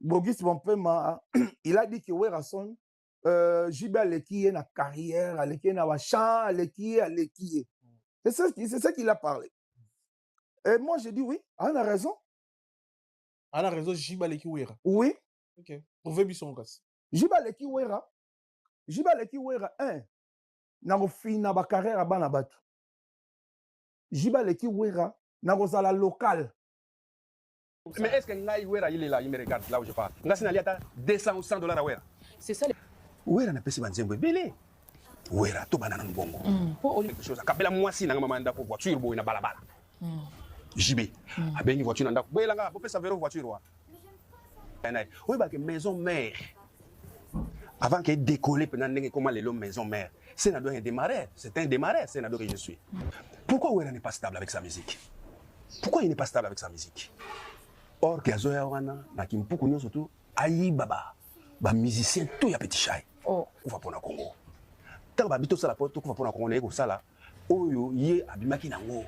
Bogis Bompema, il a dit que Werason, Jibe Aleki na carrière, Aleki na champ, Aleki. C'est ça qu'il a parlé. Et moi, j'ai dit oui, on a raison. On a raison, Jibe Aleki Wera. Oui. Ok. Prouvé Bissongas. Jibe Aleki Wera, na kofina ba carrière bana bato. Jibe Aleki Wera, na kozala local. Mais est-ce que Ngai Wera, il est là, il me regarde là où je parle. Ngai Sinaliata, 200 ou 100 dollars à Wera. C'est ça. Wera n'a pas si banzembo belé. Wera, to banana mbongo. Quelque chose. Kapela moi si nanga mamanda ko voiture boy na balabala. JB. Abengi voiture nanda. Boy langa, bo pesa véro voiture wa. Oui, bah que maison mère. Avant qu'elle décolle pendant comment les maison mère. C'est na doit démarrer. C'est un démarrer, c'est na doit que je suis. Pourquoi Wera n'est pas stable avec sa musique? Pourquoi il n'est pas stable avec sa musique? Or, Gazoya Wana, Nakimpuku Nyo surtout, Aïe Baba, ba musicien tout ya petit chai. Oh, on va pour le Congo. Tant que bito sala poto, on va pour le Congo, on sala. Oyo ye abimaki nango.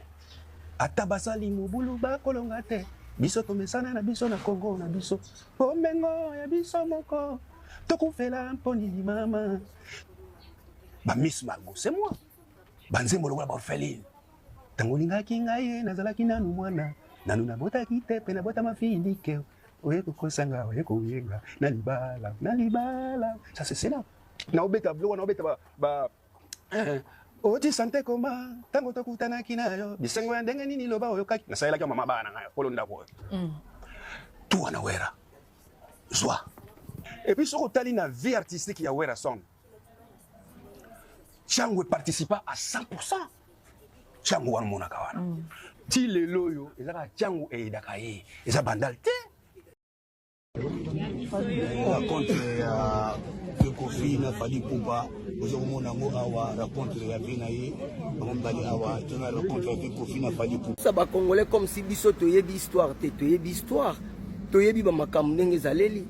Atabasali mubulu ba kolongate. Biso tomesana na biso na Congo na biso. Pomengo ya biso moko. Toko fela mponi mama. Ba Miss Margot, c'est moi. Banzembo lokola ba orpheline. Tangolinga kingaye nazalaki nanu mwana. Nanu na bota kite pe na bota mafindike. Oye kokosanga oye koyenga na libala. Ça c'est là. Na obeta blo na obeta ba oti sante koma tango tokutana kinayo. Bisengo ya ndenge nini loba oyo kaki. Na sayela kya mama bana ngayo kolonda ko. Tout ana Wera. Joie. Et puis sur tali na vie artistique ya Wera Son. Changwe participa à 100%. Changu wana mona kawana. Ti le loyo, ezaka changu e dakaye, eza bandal te. Raconte de Kofi na Fali Poupa, ozo mona ngo awa raconte ya Benaye, bambali awa, tona raconte de Kofi na Fali Poupa. Ça ba congolais comme si biso toyebi histoire te, toyebi histoire. Toyebi ba makambo ndenge zaleli.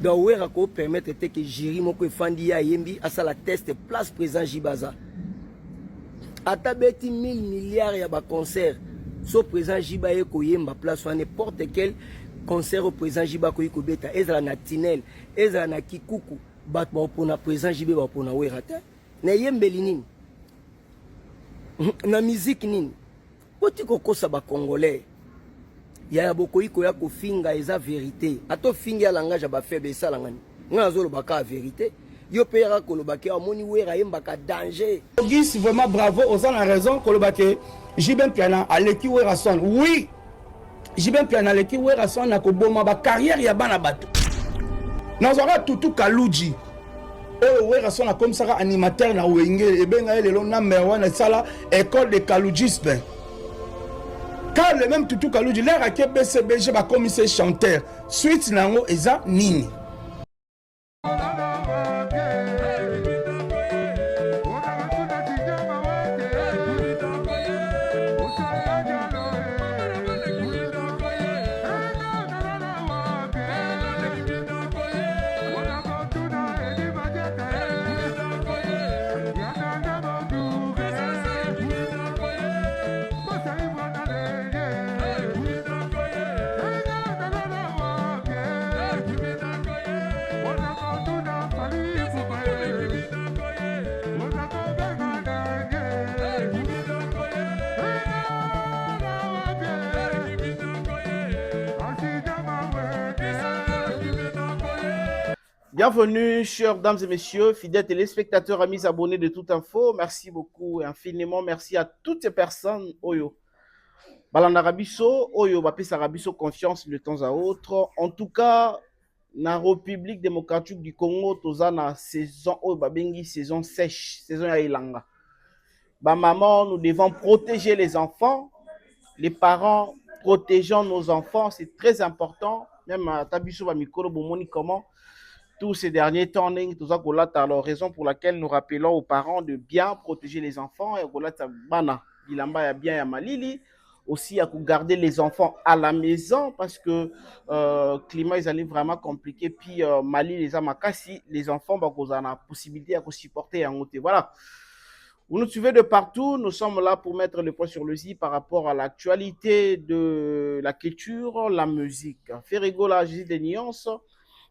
Donc Wera ko permettre te que Jiri moko efandi ya yembi asala test place présent Jibaza. Atabeti 1000 milliards ya ba concert. So présent Jiba ye koyemba place à n'importe quel concert au présent Jiba ko yikobeta ezala na Tinel, ezala na Kikuku, bat ba pona présent Jiba ba pona Wera te. Na yembeli nini? Na musique nini? Poti kokosa ba congolais. Ya bokoyi ko ya ko finga eza vérité. Ato finga ya langage ba faible ça langani. Nga zolo baka vérité. Yo payera kolobake amoni Wera yembaka danger. Bogis vraiment bravo, aux a raison kolobake. Jibem Piana aleki Wera Son. Oui. Jibem Piana aleki Wera Son na ko boma ba carrière ya bana bato. Nazora tutu Kaluji. Oh Wera Son comme ça animateur na Wenge e benga lelo na merwana sala école de Kalujisme. Car le même tutu Kaluji l'air à BCBG ba commissaire chanteur. Suite nango eza nini. Bienvenue, chers dames et messieurs, fidèles téléspectateurs, amis abonnés de Toute Info. Merci beaucoup et infiniment merci à toutes ces personnes. Oyo. Balanda Rabiso, Oyo, Bapesa Rabiso, confiance de temps à autre. En tout cas, la République démocratique du Congo, Tozana, saison, Oyo, Babengi, saison sèche, saison ya Ilanga. Bah, maman, nous devons protéger les enfants. Les parents, protégeons nos enfants, c'est très important. Même à Tabiso, Bamikoro, Bomoni, comment tous ces derniers temps, alors raison pour laquelle nous rappelons aux parents de bien protéger les enfants et bana bilamba ya bien ya malili aussi à garder les enfants à la maison parce que climat ils allaient vraiment compliqué puis Mali les amakasi les enfants bah la possibilité à supporter en côté voilà Vous nous suivez de partout. Nous sommes là pour mettre le point sur le i par rapport à l'actualité de la culture, la musique. Ferrigo, là, j'ai des nuances.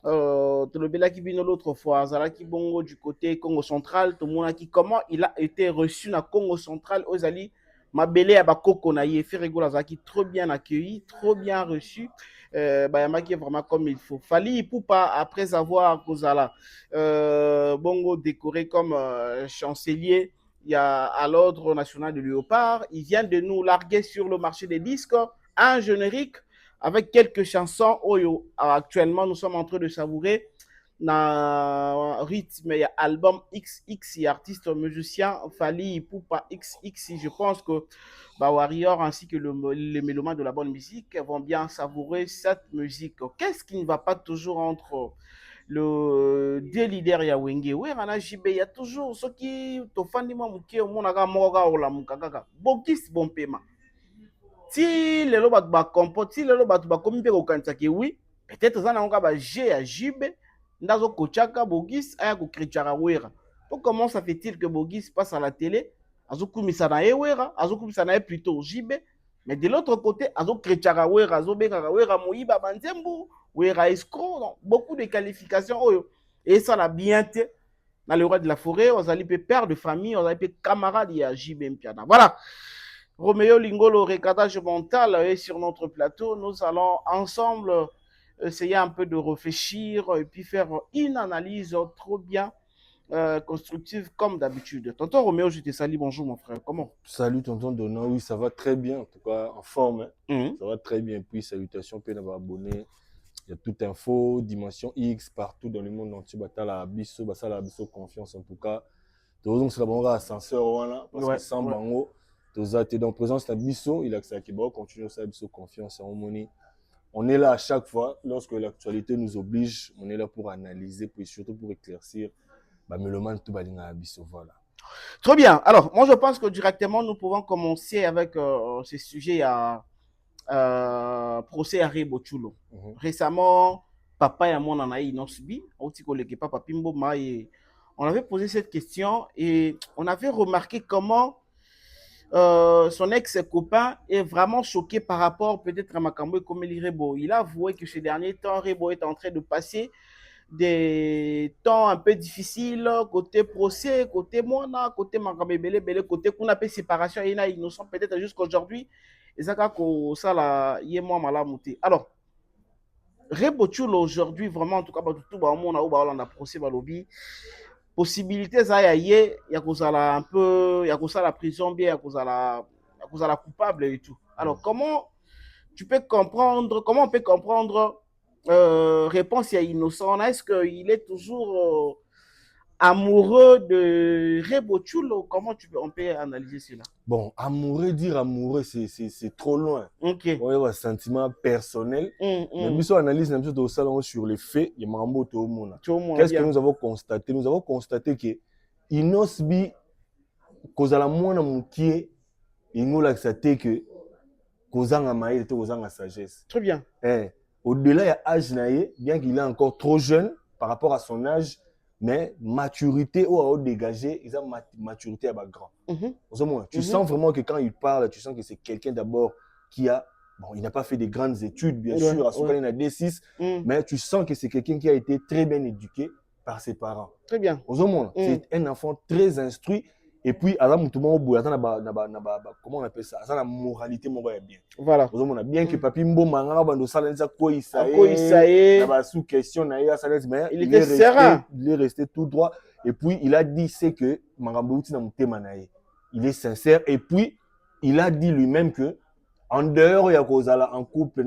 Tolobela qui vient l'autre fois, Zalaki Bongo du côté Congo central, tout le monde qui comment il a été reçu dans Congo central aux Ali. Mabele Abakoko Naye, Ferrigo Lazaki, trop bien accueilli, trop bien reçu. Bayamaki est vraiment comme il faut. Fali Poupa, après avoir Kozala Bongo décoré comme chancelier, il y a à l'ordre national de Léopard, il vient de nous larguer sur le marché des disques un générique avec quelques chansons. Oyo, actuellement, nous sommes en train de savourer na rythme, il y a album XX, il y a artiste musicien Fali Poupa XX. Je pense que Warrior ainsi que les mélomanes de la bonne musique vont bien savourer cette musique. Qu'est-ce qui ne va pas toujours entre le deux leaders ya wenge werana jibe ya toujours ce qui tofandi mwa muke omonaka moka olamuka kaka bokisi bompema ti lelo bato bakompo ti lelo bato bakomi mpe kokanisaki oui peut-être eza nango ba G ya jibe ndazo kochaka bogis aya kokritchaka wera. Donc comment ça fait-il que Bogis passe à la télé azokumisa na ye wera azokumisa na ye plutôt jibe, mais de l'autre côté azokritchaka wera azobengaka wera moyiba banzembu wera escroc, donc beaucoup de qualifications oyo et ça l'a bien été dans le roi de la forêt, on allait père de famille, on allait camarade ya JB Mpiana. Voilà. Roméo Lingolo, recadage mental est sur notre plateau. Nous allons ensemble essayer un peu de réfléchir et puis faire une analyse trop bien constructive comme d'habitude. Tonton Roméo, je te salue. Bonjour mon frère. Comment? Salut tonton Donna, oui ça va très bien, en tout cas en forme. Hein. Ça va très bien. Puis salutations, puis d'avoir abonné. Il y a toute info, Dimension X, partout dans le monde entier. Batala Abisso, Basala Abisso, confiance en tout cas. Donc c'est la bonne ascenseur, parce que sans bango, tu es dans présence d'Abisso, il a accès à Kibo, continue à Abisso, confiance en harmonie. On est là à chaque fois, lorsque l'actualité nous oblige, on est là pour analyser, puis surtout pour éclaircir. Mais le man tout balinga Abisso, voilà. Très bien. Alors, moi je pense que directement nous pouvons commencer avec ce sujet à procès à Rebochulo. Récemment, papa et moi on a subi, papa Pimbo on avait posé cette question et on avait remarqué comment son ex-copain est vraiment choqué par rapport peut-être à Makambo et Komeli Rebo. Il a avoué que ces derniers temps, Rebo est en train de passer des temps un peu difficiles côté procès, côté Mona, côté Makambe Bele, côté qu'on appelle séparation et là innocent peut-être jusqu'aujourd'hui. Et ça ça la yémo malamuté. Alors Rebo Chulo aujourd'hui vraiment en tout cas tout ba on a procès ba lobby possibilité ça y a kozala un peu ya kozala prison bien ya kozala coupable et tout. Alors comment on peut comprendre réponse à innocent, est-ce qu'il est toujours amoureux de Rebo Chulo? Comment on peut analyser cela? Bon, dire amoureux, c'est trop loin. Ok. On a un sentiment personnel. Mais nous analysons salon sur les faits. Il y a Mambo Toomona. Qu'est-ce que nous avons constaté? Nous avons constaté que Inosbi, kozala mwana mukie, ingola que que kozanga maïl, kozanga sagesse. Très bien. Au-delà de l'âge, bien qu'il est encore trop jeune par rapport à son âge, mais maturité ou dégagé, ils ont maturité à bas grand. Tu sens vraiment que quand il parle, tu sens que c'est quelqu'un d'abord qui a, bon, il n'a pas fait de grandes études, bien sûr, à son il a D6, mais tu sens que c'est quelqu'un qui a été très bien éduqué par ses parents. Très bien. C'est un enfant très instruit. Et puis, comment on appelle ça? Ça la moralité, mon gars, bien. Voilà. On a bien que Papi Mbo Manga, sous question, il était serein. Il est resté tout droit. Et puis, il a dit c'est que il est sincère. Et puis, il a dit lui-même que en dehors, il y a en couple,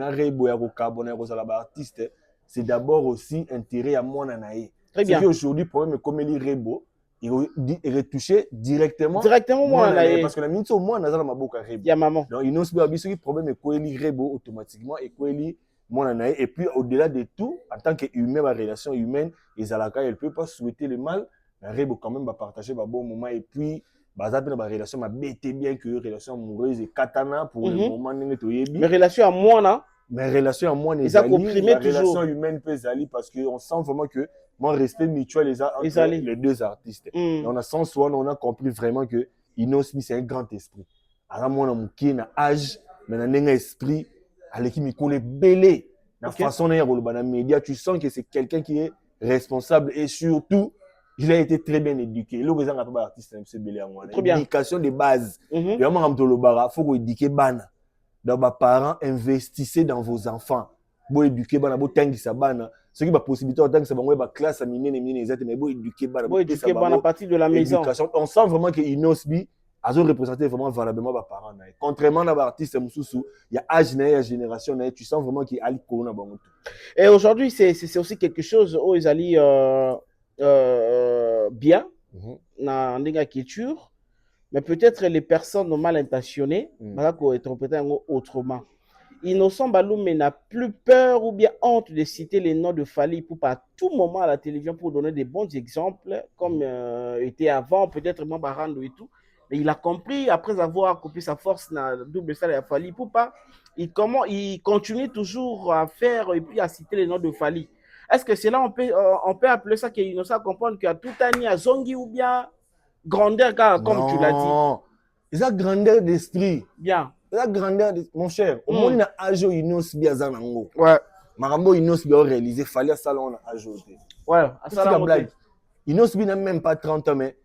c'est d'abord aussi intérêt à mon anaï. Très bien. C'est qu'aujourd'hui, pour moi, comme il est Rebo, il retouché directement moi parce que la minute au moins dans ma bouche Rebo. Il y a maman. Donc il n'ose pas ce problème est quoi il Rebo automatiquement et quoi il mon anaï et puis au-delà de tout en tant qu'humain la relation humaine les alaka elle peut pas souhaiter le mal mais Rebo quand même va partager un bon moment et puis bazar dans la relation m'a bêté bien que relation amoureuse et katana pour le moment n'était mais relation à moi là mais relation à moi n'est pas comprimé toujours relation humaine peut aller parce que on sent vraiment que mon respect mutuel entre les deux artistes. Et on a sans soi, on a compris vraiment que Inosbi c'est un grand esprit. Alors moi na na âge mais na nenga esprit aleki mikolo belé na façon na yoloba na média tu sens que c'est quelqu'un qui est responsable et surtout il a été très bien éduqué. Le président n'a pas artiste c'est belé en éducation de base. Et moi am to lobara faut ko éduquer bana. Donc les parents investissez dans vos enfants. Bo éduquer bana bo tangisa bana. Ce qui va possibilité en tant que ça va classe à mine mais bo éduquer bana. Bo éduquer bana à partir de la maison. On sent vraiment que Inosbi a représenté vraiment valablement les parents. Contrairement à l'artiste Moussou, il y a âge, il y a génération, tu sens vraiment qu'il y a Ali Corona. Et aujourd'hui, c'est aussi quelque chose où ils allaient bien dans la culture, mais peut-être les personnes mal intentionnées, vont interpréter autrement. Innocent Baloumé n'a plus peur ou bien honte de citer les noms de Fally Ipupa à tout moment à la télévision pour donner des bons exemples, comme était avant, peut-être Mambarando et tout. Mais il a compris, après avoir coupé sa force dans le double salle à Fally Ipupa, il continue toujours à faire et puis à citer les noms de Fally. Est-ce que c'est là on peut appeler ça qu'il innocent comprendre qu'il y a tout un à Zongi ou bien grandeur, comme non, tu l'as dit? Non, ils ont grandeur d'esprit. Bien. La grandeur, mon cher, au moins, il y a un jour, Inosbi à Zanango. Ouais. Marambo, Inosbi a réalisé, fallait ça, on a ajouté. Ouais, à ça, la blague. Inosbi n'a même pas 30 ans, mais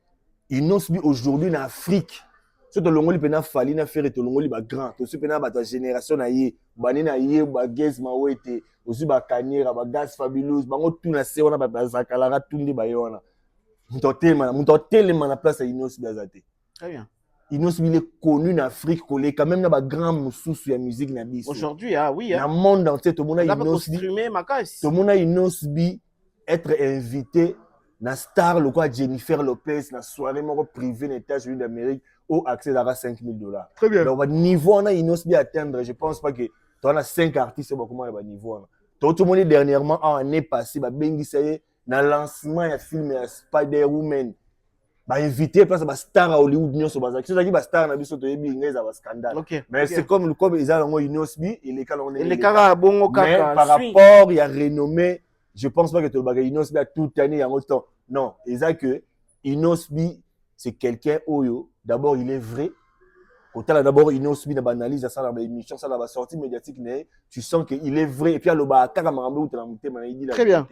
Inosbi aujourd'hui en Afrique. Surtout le Longoli pena Fally na faire et le Longoli ba grand. Aussi pena ba ta génération na yé, ba nena yé, ba Gez Mawete, aussi ba Kanyera, ba Gas Fabulous, ba tout na se on a ba Zakalara tout ndi ba yona. Mutotel na place à Inosbi azate. Très bien. Inosbi il est connu en Afrique, quand même dans grand moussou sur la musique na biso. Aujourd'hui, ah oui. Dans le monde entier, tout le monde a Inosbi. Tout le monde a Inosbi être invité na star le quoi Jennifer Lopez na soirée moro privée dans les États-Unis d'Amérique au accès à $5,000. Très bien. Donc niveau on a Inosbi atteindre, je pense pas que tu as 5 artistes comment on a niveau. Tout le monde dernièrement en année passée ba bengi ça y na lancement ya film ya Spider-Woman. Bah invité place à star à Hollywood nyo so bazaki so ba star na biso to yebi ngeza ba scandale. Mais c'est comme ils ont Inosbi et les cas on est. Les cas bongo kaka. Par rapport il y a renommé, je pense pas que tout le bagage Inosbi a toute année en autant. Non, ils ont que Inosbi c'est quelqu'un oyo d'abord il est vrai. Autant d'abord Inosbi na banalise ça dans l'émission ça la sortie médiatique tu sens que il est vrai et puis à loba kaka marambe ou la monter il dit la très bien.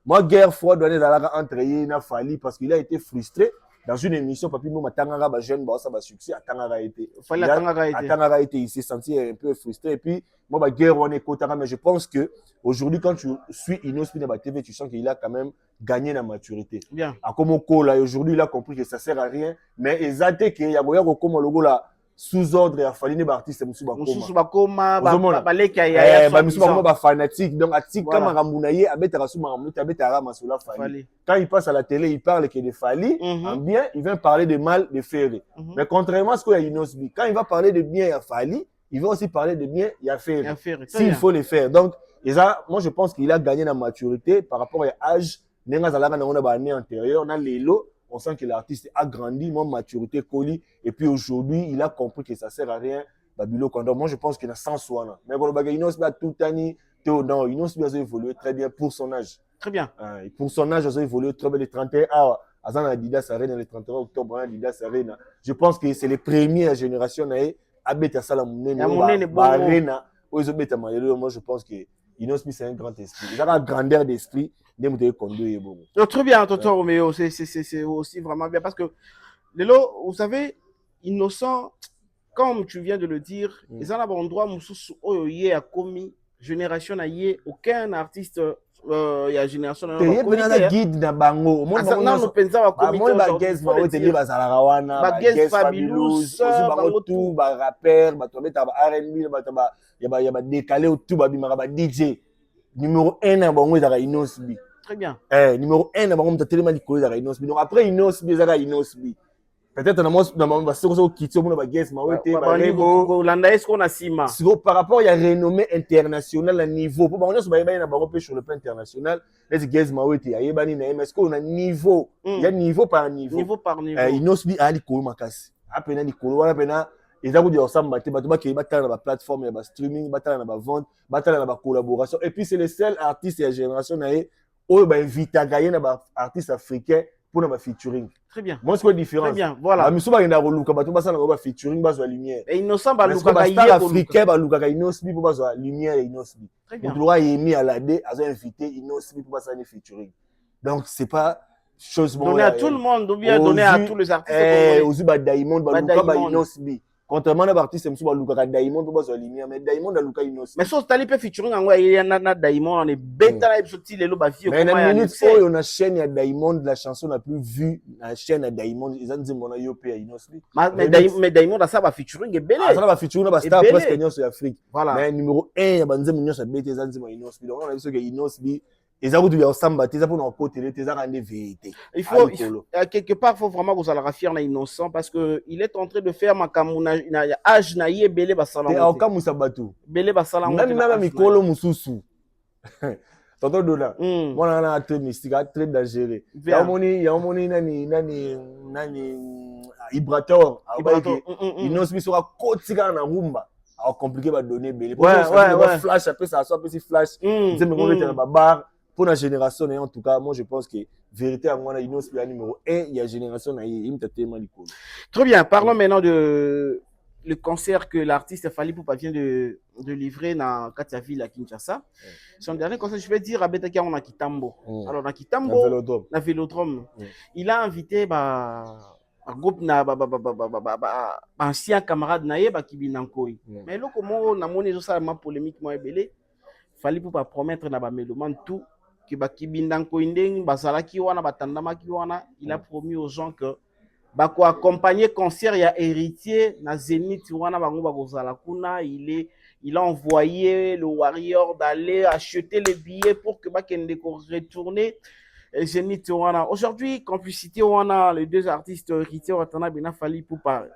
Moi, guerre froide, on est dans la entre na Fally parce qu'il a été frustré dans une émission. Papi, moi, Tangara, ba jeune, ça va succès. Tangara été. Tangara été. Il s'est senti un peu frustré. Et puis, moi, ma guerre, on est Kotara. Mais je pense que aujourd'hui, quand tu suis Inosbi dans la TV, tu sens qu'il a quand même gagné la maturité. Bien. À comme au là, aujourd'hui, il a compris que ça sert à rien. Mais exactement qu'il y a goya comme logo là. Sous ordre à Fally ne artiste Moussouba Koma baleka Moussouba ba fanatique donc atik comme Ramounaye abeta rasu Maramoutou abeta Ramasula Fally quand il passe à la télé il parle que de Fally en bien il vient parler de mal de Ferré mais contrairement à ce qu'il y a Inosbi quand il va parler de bien à Fally il va aussi parler de bien il y a Ferré s'il faut le faire donc moi je pense qu'il a gagné la maturité par rapport à l'âge nenga zalaka na ona ba année antérieure on a lelo. On sent que l'artiste a grandi, mon maturité colis, et puis aujourd'hui, il a compris que ça sert à rien. Babilo Condor, moi je pense qu'il a 100 soins. Mais bon, Inosbi a tout année, non, Inosbi a évolué très bien pour son âge. Très bien. Et pour son âge, il a évolué très bien. Les 31 ans, Azan Adidas Arena, les 31 octobre, Adidas Arena. Je pense que c'est les premières générations à Beta Salamouné, Arena, où ils ont Beta Mayelo. Moi je pense que Inosbi c'est un grand esprit. Il a la grandeur d'esprit. Très bien, Tonton Roméo, c'est aussi vraiment bien parce que, Lelo, vous savez, Innocent, comme tu viens de le dire, ils ont un endroit où il y a commis, génération, il n'y a aucun artiste, il y a génération, il y a guide na bango. Moi, je pense à la Gez Mawete, Gez Fabulous, tout, rappeur, R&B, il y a décalé tout, DJ. Numéro 1 à bango, il y a Inosbi. Très bien. Numéro 1 d'abord on t'a tellement dit que Inosbi. Donc après Inosbi ça Inosbi. Peut-être dans ma série qui tient mon bagage Mawete par rapport il y a renommée internationale à niveau. Pour on se bailler na bango sur le plan international. Les Gez Mawete ya yebani na mais est-ce qu'on a niveau il y a niveau par niveau. Niveau par niveau. Inosbi ali ko makasi. Apena di ko wana pena ils ont dit ensemble bato qui battent dans la plateforme il y a streaming battent dans la vente battent dans la collaboration et puis c'est les seuls artistes et la génération na oh ben vite à gagner na artistes africains pour na featuring. Très bien. Moi, c'est quoi la différence? Très bien, voilà. Amiso ba ina roluka bato basa na featuring bazo lumière. Et innocent ba luka luka star africain ba luka Inosbi pour bazo lumière et Inosbi. Très bien. Donc loi Yemi Alade a invité Inosbi pour basa ni featuring. Donc c'est pas chose donner à tout le monde ou bien donner à tous les artistes. Aussi ba Diamond ba luka ba Inosbi. Contrairement à l'artiste c'est ba luka Diamond pour bazo lumière mais Diamond a luka Inosbi. Mais so tali pe featuring ngwa il y a na Diamond on est bêta là sorti les lo ba vie mais na minute on a chaîne ya Diamond la chanson la plus vue na chaîne ya Diamond ils ont dit mon yo pe Inosbi. Mais Diamond a ça ba featuring est belé. Ça va featuring ba star presque nyonso ya Afrique. Voilà. Mais numéro 1 ya banze nyonso bête ils ont dit mon Inosbi. Donc on a vu que Inosbi ils ont dit ensemble ils ont pour côté les ils ont rendu vérité. Il faut quelque part faut vraiment que ça la fier na innocent parce que il est en train de faire makamuna na âge na ye belé ba sala. Et encore musabatu. Belé ba sala. Même mikolo mususu. Tonton Dola. Moi na très mystique, très dangereux. Il y a moni nani vibrateur. Inosbi sera kotika na rumba. Alors compliqué va donner belé. Ouais. Flash après ça soit petit flash. C'est me connaître na bar. Pour la génération, en tout cas, moi je pense que vérité à moi, Inosbi numéro 1, il y a génération, il me tellement l'icône. Très bien, parlons maintenant de le concert que l'artiste Fally Ipupa vient de livrer dans Katia Ville à Kinshasa. Son dernier concert, je vais dire, à Betaki, on a Kitambo. Alors, dans Kitambo, na Vélodrome, il a invité un groupe ancien camarade naye Kibinankoi. Mais là, comment on a monné ça polémique, moi, belé, Fally Ipupa promettre na ba mélomane tout. Il a promis aux gens que accompagner concert il y a héritier na Zénith il a envoyé le Warrior d'aller acheter les billets pour que retourner Zénith. Aujourd'hui complicité les deux artistes héritiers Fally Ipupa.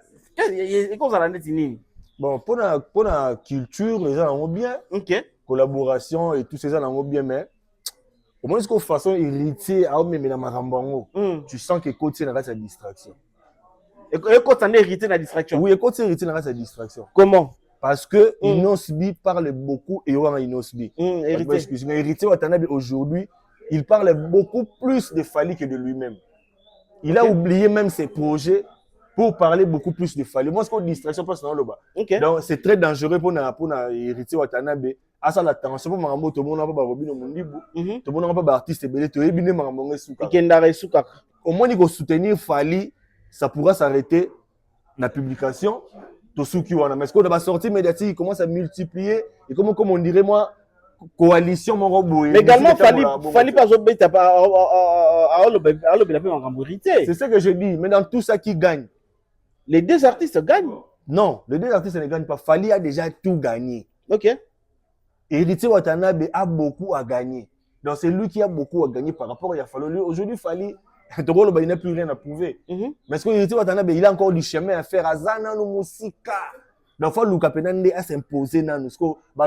Bon pour la culture les gens ont bien. OK. Collaboration et tous ces gens ont bien mais au moins, de façon héritier, tu sens que côté n'a pas sa distraction. Et quand on est héritier de la distraction. Oui, côté héritier n'a pas sa distraction. Comment? Parce que Inosbi parle beaucoup et on a Inosbi. Héritier Watanabe aujourd'hui, il parle beaucoup plus de Fally que de lui-même. Il a oublié même ses projets pour parler beaucoup plus de Fally. Moi, c'est une distraction personnelle là-bas. Donc, c'est très dangereux pour héritier Watanabe. À ça la tension pour marambo tout le monde n'a pas Robino Mondibu tout le monde n'a pas artiste belé to ebine marambo suka ikendare suka au moins il faut soutenir Fally ça pourra s'arrêter la publication to suki wana mais ce qu'on a sorti médiatique il commence à multiplier et comme on dirait moi coalition mon robot mais également Fally pas obéta pas c'est ce que je dis mais dans tout ça qui gagne les deux artistes gagnent non les deux artistes ne gagnent pas Fally a déjà tout gagné. OK. Héritier Watanabe a beaucoup à gagner. Donc c'est lui qui a beaucoup à gagner par rapport à Fally. Aujourd'hui, Fally, il n'a plus rien à prouver. Mais ce que Héritier Watanabe, il a encore du chemin à faire. Azana no musika. Donc Fally Lukapenande a s'imposer dans nous.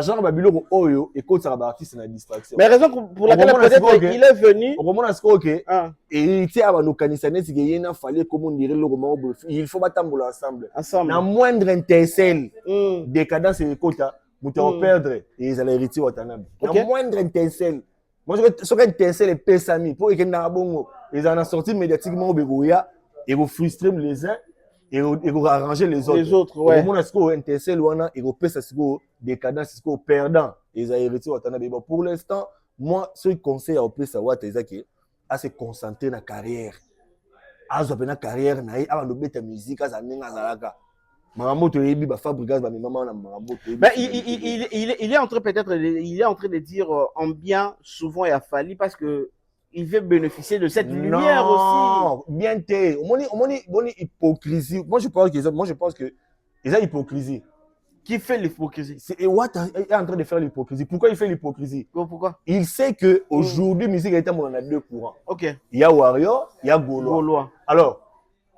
Genre Babylon Oyo et quand ça va artiste na distraction. Mais raison pour laquelle peut-être il est venu. Au moment où Héritier a nous canissaner si il y a Fally comme on dirait le roman il faut battre ensemble. Na moindre intercelle décadence et quota. Vous perdre et ils allaient hériter Watanabe. La moindre étincelle. Moi, je serais étincelle et Pessami pour qu'ils n'aient bongo. Ils en ont sorti médiatiquement au Bégoya et vous frustrez les uns et vous arrangez les autres. Les autres, ouais. Au moment où étincelle ou et vous pèsez décadence, perdant. Ils ont hérité Watanabe. Bon, pour l'instant, moi, ce conseil à plus à Watanabe, c'est à se concentrer dans la carrière. À se faire carrière, à la musique, à la il est en train peut-être il est en train de dire en bien souvent et à Fally parce que il veut bénéficier de cette lumière aussi. Bien t'es hypocrisie. Moi je pense que ils ont hypocrisie. Qui fait l'hypocrisie? Et Watt est en train de faire l'hypocrisie. Pourquoi il fait l'hypocrisie? Pourquoi? Il sait que aujourd'hui musique est on a deux courants. OK. Il y a Warrior, il y a Gaulois. Alors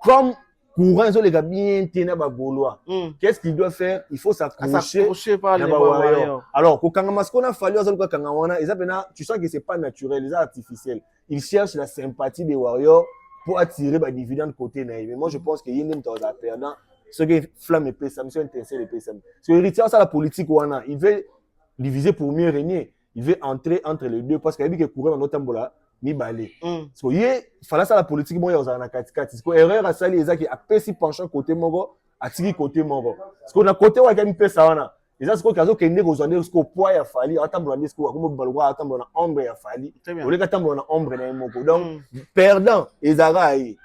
comme courant, ils ont les gars bien tenus à Gaulois. Qu'est-ce qu'il doit faire? Il faut s'accrocher par les Warriors. Alors, quand on a fallu, tu sens que c'est pas naturel, c'est artificiel. Ils cherchent la sympathie des Warriors pour attirer des dividendes côté naïf. Mais moi, je pense qu'il y a une perdant. Ce qui est flamme et pessam, ce qui est étincelle et pessam. Parce que l'héritier, c'est la politique, il veut diviser pour mieux régner. Il veut entrer entre les deux parce qu'il y a des courants dans notre temps là. mibale parce que ye fala ça la politique mo ya ozana katikati parce que erreur asali ezaki apesi penchant côté moko atiki côté moko parce que na côté wa kami pesa wana eza siko kazo kende kozande siko poids ya fali atambola ndé siko akomo balwa atambola na ombre ya fali oleka atambola na ombre na moko donc perdant ezara yi.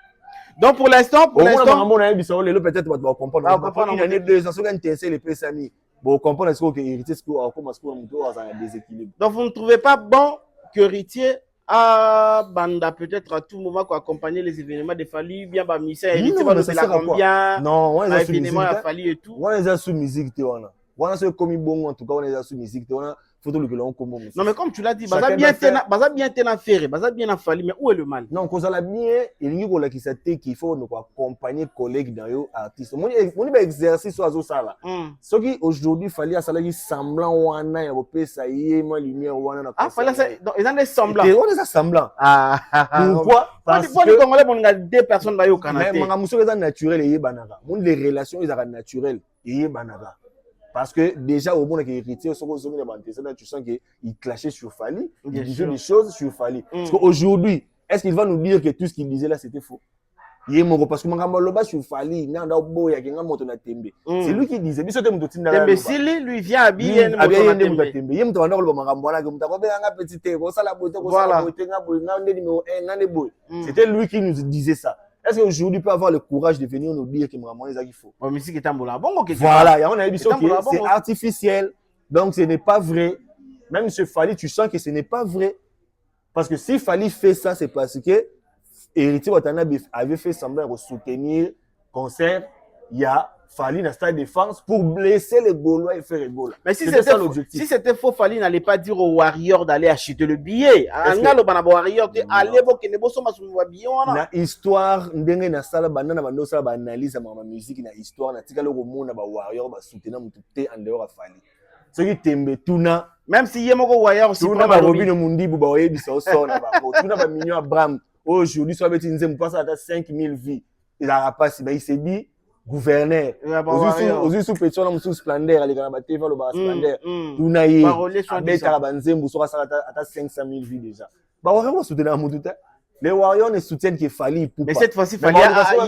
Donc pour l'instant on a biso lelo peut-être va comprendre il y a 2 ans so kan tenser les pesani bon comprendre ce que héritier ce que comment ce que muto a déséquilibre. Donc vous ne trouvez pas bon que héritier a banda peut-être à tout moment quoi accompagner les événements de Fali bien ba missa héritier va nous faire combien non on est événement à Fali et tout on est sous musique te wana wana c'est comme bon en tout cas on est sous musique te wana photo le long comme non mais comme tu l'as dit baza bien tena faire baza bien à Fali mais où est le mal non cause la bien il ko la ki sa te qu'il faut nous accompagner collègues dans yo artiste mon ba exercice ozo sala ce qui aujourd'hui Fali a sala qui semblant wana ya bopesa yé ma lumière wana na Fali ça ils ont des semblants on est semblant pourquoi parce que les Congolais bon nga 2 personnes ba yo Canada mais manga muso eza naturel yé banaka mon les relations ils sont naturelles yé banaka. Parce que déjà, au moment où héritier, tu sens qu'il clashait sur Fali, il disait des choses sur Fali. Parce qu'aujourd'hui, est-ce qu'il va nous dire que tout ce qu'il disait là, c'était faux? Parce que Mangamba sur Fali, c'est lui qui disait. Tembe Sili, lui vient habiller. C'était lui qui nous disait ça. Est-ce qu'aujourd'hui peut avoir le courage de venir nous dire que vraiment les il faut? Voilà, il y a une émission qui c'est artificiel, donc ce n'est pas vrai. Même ce Fali, tu sens que ce n'est pas vrai. Parce que si Fali fait ça, c'est parce que Héritier Watana avait fait semblant de soutenir concert, il y a Fali dans stade de défense pour blesser les Gaulois et faire les Gaulois. Mais si c'était faux, Fali n'allait pas dire aux Warriors d'aller acheter le billet. Na histoire, ndenge na sala banda na bando sala ba analyse ma musique na histoire na tika le komona ba Warriors ba soutenir mututé en dehors Fali. Ce qui tembe tuna même si yemoko Warriors si pas ba Robin Mundibu ba oyebi so na ba tuna ba Mignon Abraham aujourd'hui so beti nzembo passe à 5000 vies. Il a pas si il s'est dit gouverneur aux sous pétion na sous splendeur ali kana bateva lo ba splendeur tuna ye abeta banzembo so sala ata 500 000 vies déjà ba vraiment soutenir mututé. Les Warriors ne soutiennent qu'il Fali. Mais cette fois-ci, Fali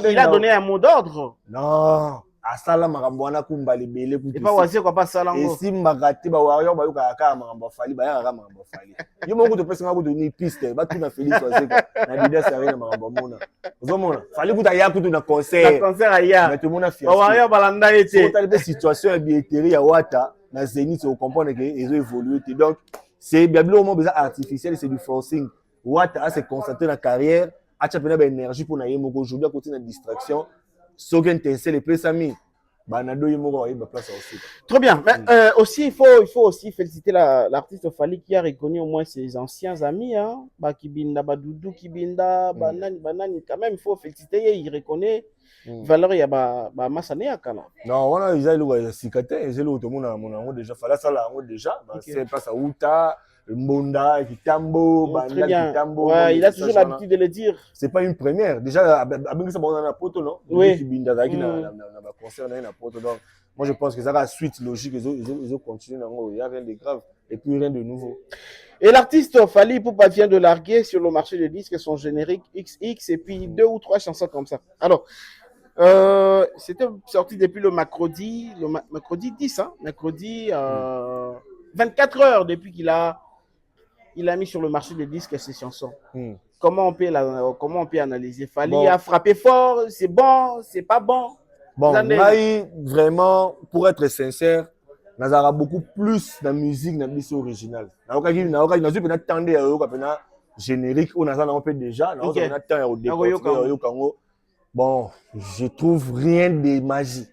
il a donné un mot d'ordre. Non. Asala Marambouana Kumbali Bele. Et pas Wazir quoi pas Salango. Et si Magati ba Warriors ba yuka ka Maramba Fali ba ya Maramba Fali. Yo mongo to pesa ngabo donner piste ba tout na Félix Wazir na leader sari na Maramba Mona. Ozomona Fali kuta ya kutu na concert. Na concert aya. Mais tout monde a fier. Ba Warriors balanda été. Total de situation ya biéterie ya Wata na Zenith on comprendre que ils ont évolué donc c'est bien au moment besoin artificiel c'est du forcing. Wata a se concentrer dans la carrière, a chapé l'énergie pour naïe moko aujourd'hui à côté de la distraction. Sogen tensé les pesami. Banado yemoko ba place aussi. Très bien. Mais aussi il faut aussi féliciter l'artiste Fali qui a reconnu au moins ses anciens amis hein, ba Kibinda, ba Doudou Kibinda, banani quand même il faut féliciter, il reconnaît valeur ya ba masane akala. Non, on a déjà le sikate, j'ai le tout monde on déjà fala ça là on déjà, c'est pas ça Outa Mbonda, Kitambo, Banda, Kitambo. Ouais, il a toujours l'habitude de le dire. C'est pas une première. Déjà, avec ça, on a la poto, non? Oui. Donc, moi, je pense que ça a la suite logique. Ils ont continué. Il n'y a rien de grave. Et puis, rien de nouveau. Et l'artiste Fali Poupa vient de larguer sur le marché des disques son générique XX et puis 2 ou 3 chansons comme ça. Alors, c'était sorti depuis le mercredi 10, hein? Mercredi 24 heures depuis qu'il a mis sur le marché des disques ses chansons. Comment on peut analyser? Fali a frappé fort, c'est bon, c'est pas bon. Bon, vraiment, pour être sincère, Nazara beaucoup plus de musique dans la originale. Générique, on a déjà, bon, je trouve rien de magie.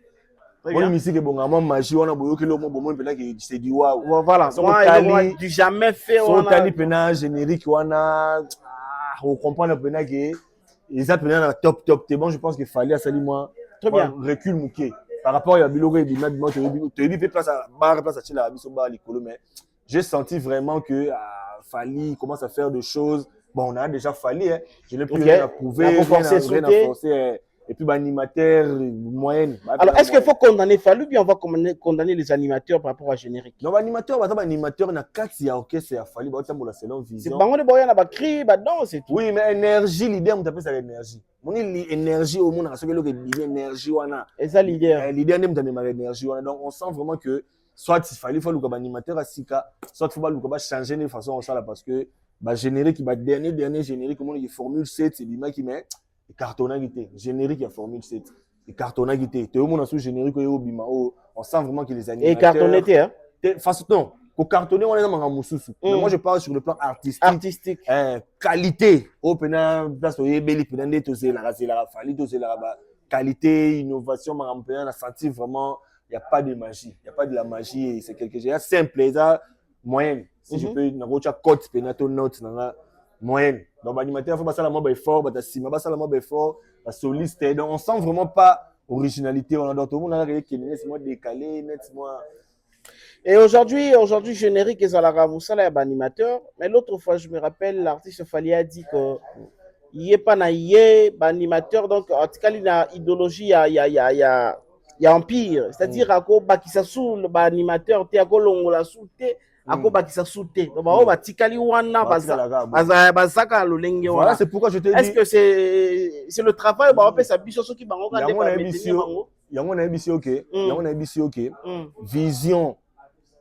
Moi, musique est bon, magie, on a beaucoup de c'est du waouh. Voilà, moi, du jamais fait. On a générique, on comprend que ils ont un top. Bon, je pense qu'il fallait ça moi. Très bien. Recul mouké. Par rapport à Bilogo et Bimad, tu as place à Chila, mais j'ai senti vraiment que Fali commence à faire des choses. Bon, on a déjà Fali, je n'ai plus rien à prouver, rien à forcer. et puis animateur moyenne. Alors, est-ce qu'il faut condamner Fallou ou bien on va condamner les animateurs par rapport à générique? Non, animateur, animateur na 4 ya orchestre ya Fally, ba tambola selon C'est vision. bango de boya na ba cri, ba danse et tout. Oui, mais énergie, l'idée, on appelle ça l'énergie. Mon énergie au monde, parce que l'énergie, wana. Et ça, l'idée. L'idée, on aime l'énergie, wana. Donc, on sent vraiment que soit il fallait faire le animateur à Sika, soit il faut pas changer de façon ça là parce que bah générique qui dernier générique comment il formule 7 c'est lui qui met cartonnage générique il y a formule 7 et cartonnage tout le monde a sous générique au bima on sent vraiment que les animateurs et cartonné hein façon au cartonné on est dans mususu mais moi je parle sur le plan artistique qualité open place au yebeli pendant tout c'est la Fally tout c'est la qualité innovation on a senti vraiment il n'y a pas de magie, il n'y a pas de la magie, c'est quelque chose de simple, ça moyenne. Si je peux, na rocha cote, penato note, na moyenne. Donc l'animateur faut pas ça la mob effort, bah si pas ça la mob effort, la soliste. Donc on sent vraiment pas originalité. On a dans tout le monde a réglé qui est moi décalé, net moi. Et aujourd'hui générique est à la Ramoussala et animateur. Mais l'autre fois je me rappelle l'artiste Fally a dit que il y a pas na yé animateur donc en tout cas il y a idéologie il y a empire, c'est-à-dire à quoi qui s'assoule animateur te à quoi longola souté à quoi qui s'assoule donc bah tikali wana bazaka lolenge wana. Voilà, c'est pourquoi je te dis. Est-ce que c'est le travail bah on peut s'habiller sur ce qui bango quand il y a mon ambition OK, il y a mon ambition OK. Vision,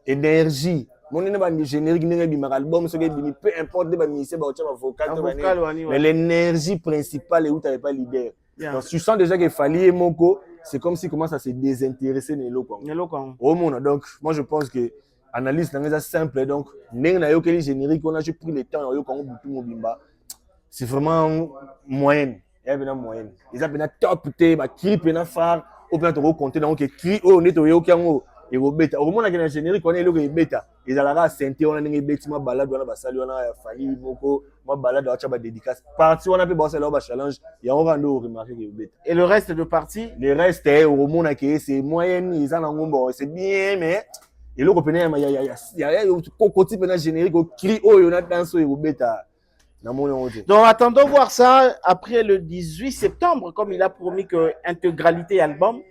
énergie. Mon générique n'est pas album ce qui peu importe des musiciens bah tu vas vocal mais l'énergie principale est où tu n'avais pas l'idée. Donc tu sens déjà qu'il fallait Moko, c'est comme s'il commence à se désintéresser de l'eau. Au monde, donc moi je pense que analyse n'est pas simple. Donc n'ayant générique, on a pris le temps, c'est vraiment moyenne. Il y a bien moyenne. Ils ont bien top, bah cri, bien phare, au bien te recompter donc cri, oh net au kango et au bêta. Au monde a générique, on est le bêta. Ils ont la santé, on a des bêtements balade, on a basali, on a Fally Moko, moi balade, on a pas dédicace. Parti, on a fait bosser là, challenge. Il y a un rando remarqué que bêta. Et le reste de partie? Le reste est au monde c'est moyenne, ils en ont bon, c'est bien, mais et le repreneur, il y a côté pendant générique, au cri, oh, on a dansé au bêta. Donc attendons voir ça après le 18 septembre, comme il a promis que intégralité album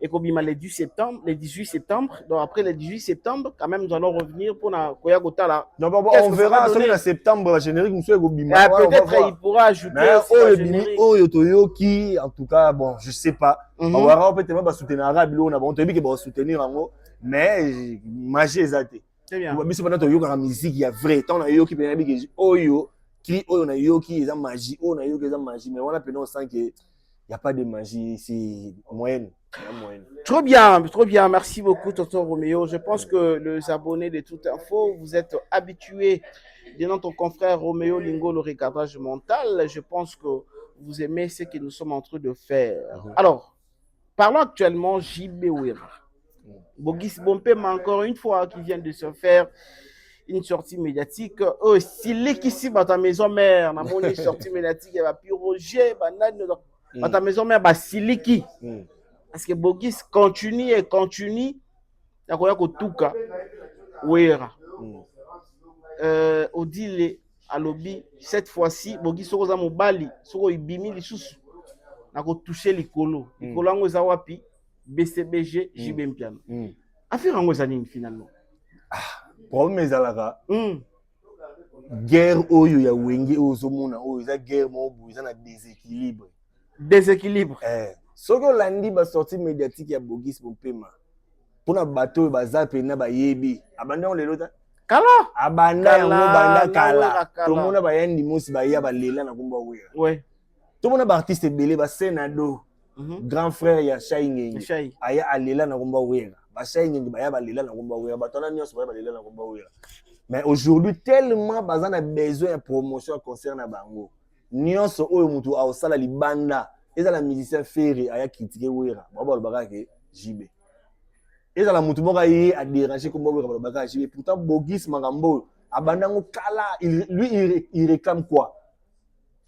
et comme il m'a le 18 septembre. Donc après le 18 septembre, quand même nous allons revenir pour la Koyagota là. Donc on verra ça en septembre la générique monsieur Gobima. Peut-être il pourra ajouter qui en tout cas bon, je sais pas. On verra peut-être pas soutenir arabe là on a bon tu que soutenir en gros mais magie exacte. C'est bien. Mais c'est pendant que la musique il y a vrai tant on a yo qui peut dire oyo qui on a yo qui est magie, on a yo qui est magie, mais on a on sent qu'il n'y a pas de magie, c'est moyenne. Trop bien, merci beaucoup Tonton Roméo. Je pense que les abonnés de Toute Info, vous êtes habitués de notre confrère Roméo Lingo, le recadrage mental. Je pense que vous aimez ce que nous sommes en train de faire. Alors, parlons actuellement JB Ouera. Bogis Bompema, encore une fois, qui vient de se faire une sortie médiatique. Oh, si qui ici, ta maison mère, na mon sortie médiatique, il va plus Roger, ta maison mère, Siliki. Parce que Bogis continue, il y a quoi que tout cas, Ouera. Odile à lobby, cette fois-ci, Bogis sera mon bali, sera ibimi les sous, n'a pas touché les colos. Les colos, on zawapi, BCBG, JB Mpiano. Affaire en Wazanine finalement. Problème ezalaka guerre oyo ya wenge ozomona oyo eza guerre mobu eza na déséquilibre soki olandi basortie médiatique ya Bogis Bompema mpona bato oyo baza pena bayebi abanda lelo ta kala abanda yango banda kala tomona bayandi mosi baya balela na komba Ouera tomona baartiste ebele basenado grand frère ya Shai Ngenge aya alela na komba Ouera. Mais aujourd'hui, tellement bazan a besoin de promotion concernant Bango. Nyonso oyo mutu a osala libanda. Eza la musicien Ferry aya critiquer Ouera. Baba lobaka ke JB. Eza la mutu moka ye a déranger comme Ouera lobaka JB. Pourtant Bogis Magambo abandango kala il réclame quoi?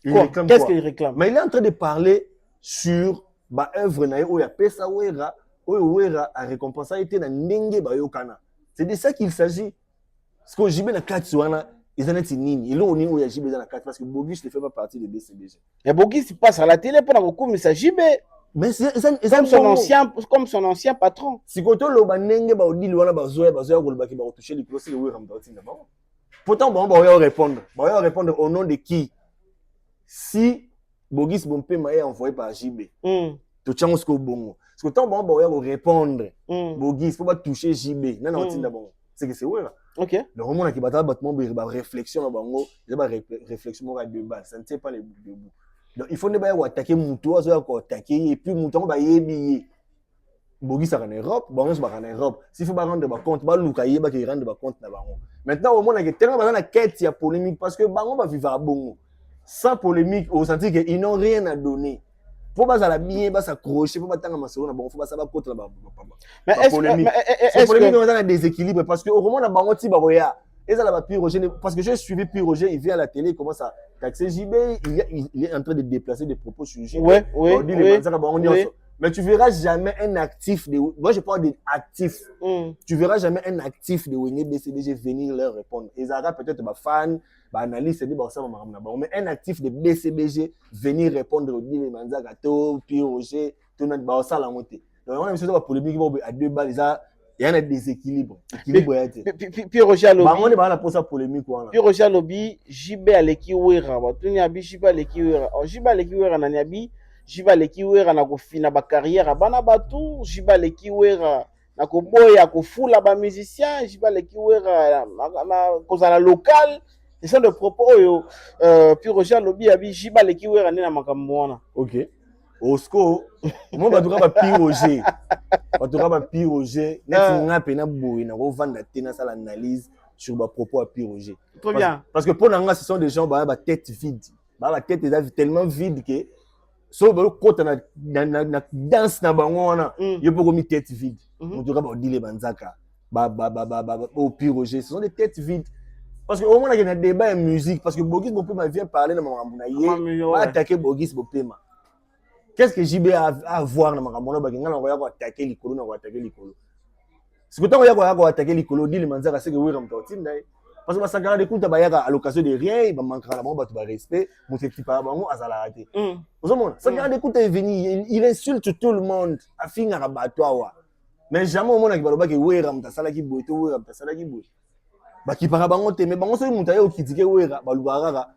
Qu'est-ce qu'il réclame? Mais il est en train de parler sur ba œuvre na oya pesa Ouera. Ouera a récompensé été dans ndenge bayokana. C'est de ça qu'il s'agit. Parce que JB na 4 wana ils en étaient nini. Il oni JB na 4 parce que Bogis ne fait pas partie de BCBG. Et Bogis passe à la télé pour la recours mais ça JB. Mais c'est comme son ancien patron. Si quand on l'a nenge ba odili wana bazoya ko lobaki ba toucher les clés le wera mtauti na ba. Pourtant bon ba répondre. Ba répondre au nom de qui? Si Bogis Bompema est envoyé par JB. Tu tiens au bongo. Parce que tant bon ba répondre. Bogis faut pas toucher JB. Non non tinda bon. C'est que c'est wera. OK. Donc au moment qui battre battement ba réflexion na bango, ba réflexion mo de base. Ça ne tient pas les bouts de bout. Donc il faut ne pas attaquer Moutou, attaquer et puis Mouton va y habiller. Bogis ça en Europe, bon ça en Europe. S'il faut pas rendre compte, ba Lukaye ba qui rendre compte na bango. Maintenant au monde il y a tellement de quête, il y a polémique parce que bango va vivre à bon. Sans polémique, au senti que ils n'ont rien à donner. Faut pas la bien, pas s'accrocher, faut pas tanga masoro na bango, faut pas ça va contre la mais est-ce polémique on a un déséquilibre parce que au moment na bango ti ba roya. Et ça là Pierre Roger parce que j'ai suivi Pierre Roger, il vient à la télé, il commence à taxer JB, il est en train de déplacer des propos sur JB. Mais tu verras jamais un actif de moi je parle d'actifs. Tu verras jamais un actif de Wenge BCBG venir leur répondre. Ils aura peut-être ma fan, ma analyste dit ça mais un actif de BCBG venir répondre au dit Manza Gato, Pierre Roger, tout notre ba ça la montée. Donc on a une polémique à deux balles il y a un déséquilibre. Puis Roger Lobby. On est pas là pour ça polémique Puis Roger Lobby, JB Aleki Wera, tu n'y habi JB Aleki Wera. JB Aleki Wera na niabi, JB Aleki Wera na ko fina ba carrière bana batu, JB Aleki Wera na ko boya ko fula ba musicien, JB Aleki Wera na kozala local. C'est ça le propos yo. Puis Roger Lobby habi JB Aleki Wera na makambo wana. OK. Osco, moi batuka ba Roger. Batuka ba Roger, net nga pena boy na ko vendre tena ça l'analyse sur ba propos à Roger. Très bien. Parce que pour nanga ce sont des gens ba tête vide. Ba tête est tellement vide que so ba côté na danse na bango wana, yo poko mi tête vide. Batuka ba dile banzaka. Au Roger, ce sont des têtes vides. Parce que au moment il y a un débat en musique parce que Bogis Bopema vient parler de mamuna yé, pas attaquer Bogis Bopema. Qu'est-ce que JB a à voir dans ma monnaie? On va attaquer les colons, on va attaquer les colons. C'est que tant qu'on va attaquer les colons, dit le manzara c'est que oui, on peut parce que ça garde compte à l'occasion de rien, il va manquer la bombe, tu vas respect, mon petit parent, à la rater. Ça garde compte est venu, il insulte tout le monde, à fin à rabattoir. Mais jamais au monde qui va le battre, oui, ramta sala qui boit, oui, ramta sala qui boit. Bah qui parle bangote, mais bangote c'est montagne qui dit que oui, baluara,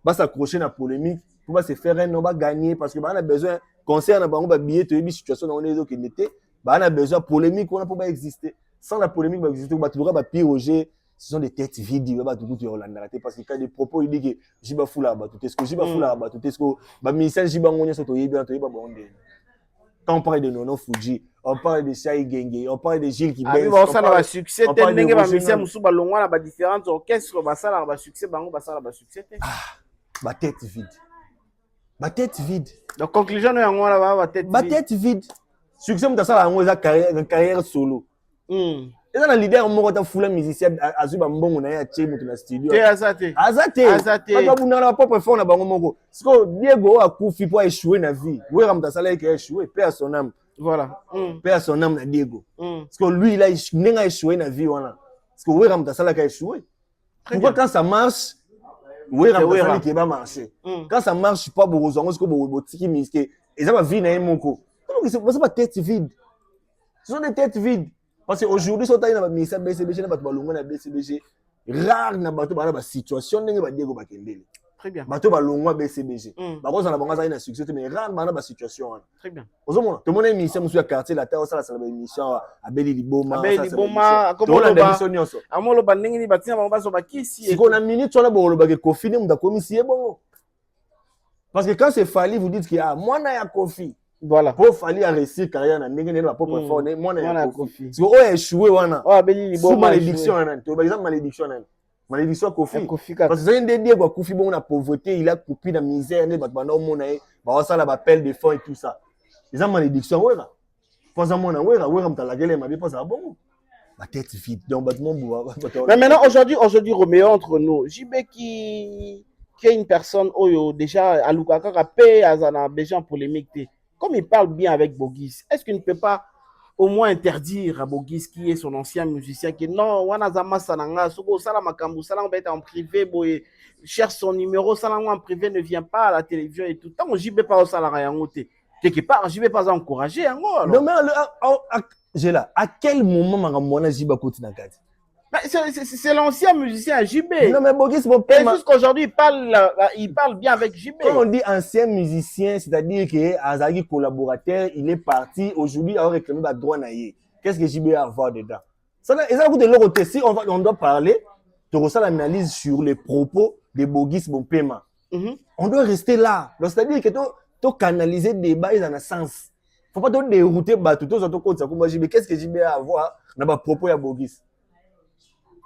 va s'accrocher dans la polémique. Pour pas se faire un on va gagner parce que on a besoin concert na bango ba billet to yebi situation na on est qui n'était on a besoin polémique on a pas exister sans la polémique va exister ba toujours ba Pierre Roger ce sont des têtes vides ba tout tout Yolanda parce que quand des propos il dit que jiba fula ba tout est-ce que jiba fula ba tout est-ce que ba ministère jiba ngonya so to yebi bonde quand on parle de Nono Fuji on parle de Shai Genge on parle de Gilles qui ben on ça va succès tel ndenge ba ministère musu ba longwa na ba différents orchestres ba ça ba succès bango ba ça ba succès ba tête vide. Ma tête vide. Donc conclusion nous yango là ba tête vide. Ma tête vide. Succès mta sala yango za carrière solo. Eza na leader moko ta fula musicien azuba mbongo na ya che mutu na studio. Te azate. Aka buna na pop fond na bango moko. Siko Diego akufi pour échouer na vie. Wera mta sala ki échouer, paix à son âme. Voilà. Paix à son âme na Diego. Siko lui il a échoué na vie wana. Siko Wera mta sala ki échouer. Pourquoi quand ça marche oui, qui va marcher. Quand ça marche pas, vous avez un misqué. Et ça va vivre dans mon co. Donc, c'est pas tête vide. Ce sont des têtes vides. Parce qu'aujourd'hui, si on a un ministère BCBG, on a un BCBG. Rare na bato ba na situation ndenge ba Diego bakendele. Très bien. Bato ba longwa BCBG. Ba ko za na banga za ina succès mais rare ba na ba situation wana. Très bien. Ozomona to mona émission musu ya quartier la terre ça la émission Abeli Liboma. Abeli Liboma comment on ba amolo ba ndenge ni batina ba baso ba kisi. Si on a minute on a ba ba ke Kofi ne mda komisi bon. Parce que quand c'est Fali vous dites qu'il y a moi na ya Kofi. Voilà. Pour Fali a réussi carrière na ndenge ne ba propre fort moi na ya Kofi. Si on a échoué wana. Oh Abeli Liboma. Malédiction wana. To par exemple malédiction wana. Malédiction Kofi. Parce que c'est un des Diego Kofi bon la pauvreté, il a coupé la misère, ne ba na mona e, ba ça la appel de fonds et tout ça. Les malédiction ouais là. Pas en mona ouais là mta la gueule ma bien pas ça bon. Ma tête vide donc battement bois. Mais maintenant aujourd'hui Roméo entre nous, JB qui est une personne déjà à Lukaka paix azana déjà en polémique. Comme il parle bien avec Bogis, est-ce qu'il ne peut pas au moins interdire à Bogis qui est son ancien musicien qui non wanazama sananga soko sala makambu sala on va être en privé boy cherche son numéro sala en privé ne vient pas à la télévision et tout tant JB pas au salarié en côté quelque part, je vais pas encourager. Non, mais j'ai là, à quel moment Maramona Jiba continue à gagner? C'est l'ancien musicien JB. Non, mais Bogis, et jusqu'aujourd'hui, il parle bien avec JB. Quand on dit ancien musicien, c'est-à-dire que Azagi collaborateur, il est parti. Aujourd'hui, il a réclamé le droit naïe. Qu'est-ce que JB a à voir dedans? Ça, de l'autre côté, si on doit parler, tu reçois l'analyse sur les propos de Bogis Bompema. On doit rester là. C'est-à-dire que tu canaliser des débat, ils ont un sens. Il ne faut pas te dérouter, qu'est-ce que JB a à voir dans les propos de Bogis?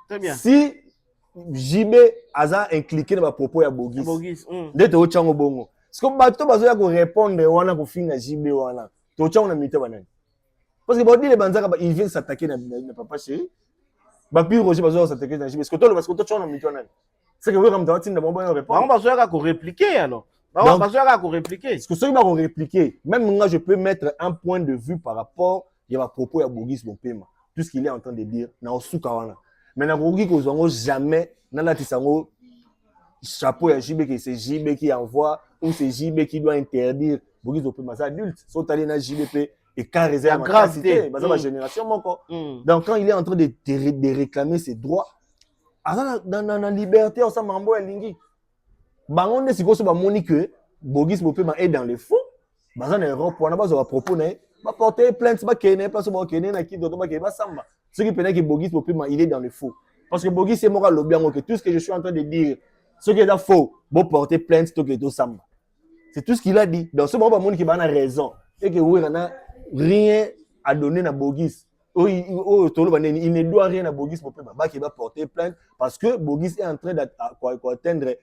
Très bien. Si JB a impliqué dans les propos de Bogis, dès que tu as un bongo. Parce que tu vas répondre wana ko finga JB wana. Tu as un mité wana. Parce que les banzaka ils viennent s'attaquer na papa chéri. Ba puis Roger va s'attaquer na JB. Parce que tu as un mité wana. C'est que vous comme tu as bon répondre. On va se répliquer alors. On va se répliquer. Parce que ceux qui vont répliquer, même moi je peux mettre un point de vue par rapport à propos de Bogis Bompema. Tout ce qu'il est en train de dire na osuka wana. Mais na Bogis ko jamais na la tisango chapeau à JB que c'est JB qui envoie ou c'est JB qui doit interdire Bogis Bompema c'est adulte. Sauf aller na JB et carrément la gravité dans la génération encore. Donc quand il est en train de réclamer ses droits dans la liberté on s'en mambo elingi. Bango ne si koso ba moni que Bogis Bompema est dans les faux. Bazan erreur pour na bazo ba propos na ba porter plainte ba kene pas so ba kene na ki doto ba ke ba samba. Ce qui peut que Bogis Bompema il est dans les faux. Parce que Bogis c'est moral lobiango que tout ce que je suis en train de dire ce qui est là faux, bon porter plainte to que to samba. C'est tout ce qu'il a dit. Dans ce moment ba moni qui ba na raison et que oui na rien à donner na Bogis. Il ne doit rien à Bogis Bompema. Bah qui va porter plainte parce que Bogis est en train d'atteindre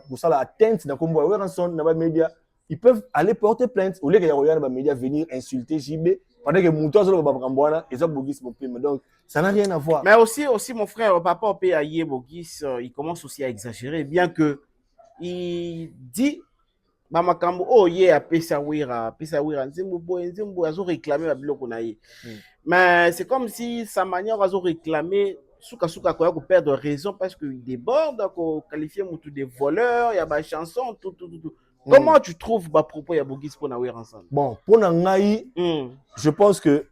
pour ça l'atteinte dans comme ranson dans les médias. Ils peuvent aller porter plainte au lieu que les médias venir insulter JB pendant que Mouton sur le Babambouana et ça Bogis Bompema. Donc ça n'a rien à voir. Mais aussi mon frère papa Opéaye Bogis il commence aussi à exagérer bien que il dit Mamakambo oh yeah pesa wira nzimbo azo réclamer ba biloko na ye. Mais c'est comme si sa manière azo réclamer souka ko perdre raison parce que il déborde ko qualifier mutu de voleur, il y a ba chanson tout. Comment tu trouves ba propos ya Bogis pour na wira ensemble? Bon, pour na ngai je pense que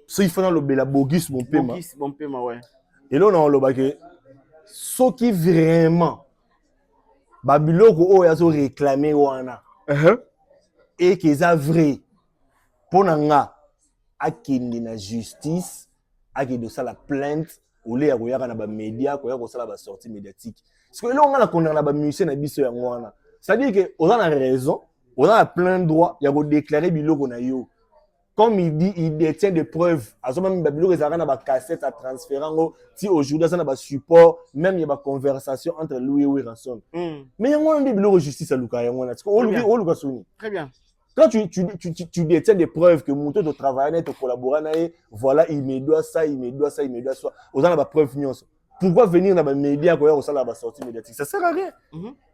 si il faut dans le bela Bogis Bompema ouais. Et là on a le baké ce qui vraiment ba biloko o yazo réclamer wana et que ça vrai pour nga akende na justice akende ça la plainte au lieu ya koyaka na ba média koyaka ça la ba sortie médiatique parce que là on a la condamné na ba musicien na biso yango wana ça dit que on a raison on a plein droit ya ko déclarer biloko na yo comme il dit il détient des preuves à ce moment ba biloko ezaka na ba cassette à transférer si aujourd'hui ça na ba support même il y a ba conversation entre lui et Ranson mais yango on dit biloko justice à luka yango na parce que on luka soni très bien. Quand tu détiens des preuves que mon taux de travail, tu collabores, voilà, il me doit ça. Aux gens, la preuve, pourquoi venir dans les médias quand on a la sortie médiatique? Ça sert à rien.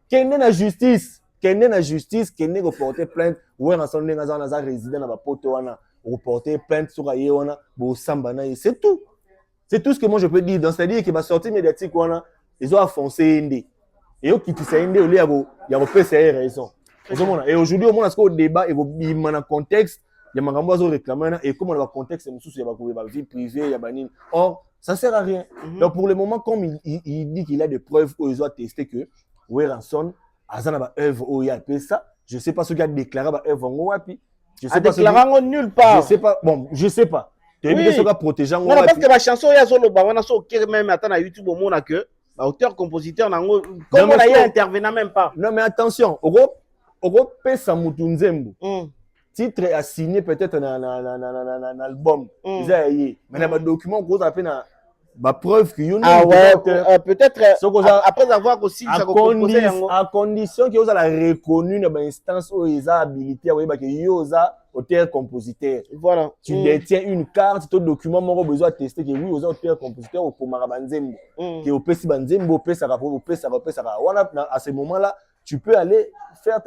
Quelle est la justice? Quelle est la justice? Quelle est reporter plainte? Ou un ensemble de résident dans la pote, reporter plainte sur Ayewana, c'est tout. C'est tout ce que moi je peux dire. C'est-à-dire que la sortie médiatique, ils ont foncé Indé. Et eux qui disent Indé, il y a raison. Et aujourd'hui, on a ce débat, il y a un contexte, il y a un réclamé, et comme on a un contexte, il y a une vie privée, il y a une... Or, ça ne sert à rien. Donc, pour le moment, comme il dit qu'il a des preuves où ils ont attesté que Ranson a une œuvre où il y a ça, je ne sais pas ce qu'il a déclaré à œuvre en Wapi. Je sais pas déclaré nulle part. Je sais pas. Bon, je ne sais pas. Tu as ce qu'il a protégé en Wapi. Parce que la chanson, il y a sur le bawana, sur même attends à YouTube au monde que auteur, compositeur, comme on a intervenant même pas. Non, mais attention, Oro pesa mutu nzembo. Titre a signé peut-être dans l'album. Mais dans le document, on a fait la preuve qu'il y a ah ouais, peut-être après avoir aussi à condition que vous avez reconnu dans l'instance où ils ont habilité à auteur compositeur. Voilà. Tu détiens une carte, ton document, mon besoin de tester que oui, vous êtes auteur compositeur ou pour Marabanzembo. Que au Pessi Banzembo, au Pessa, à ce moment-là, tu peux aller faire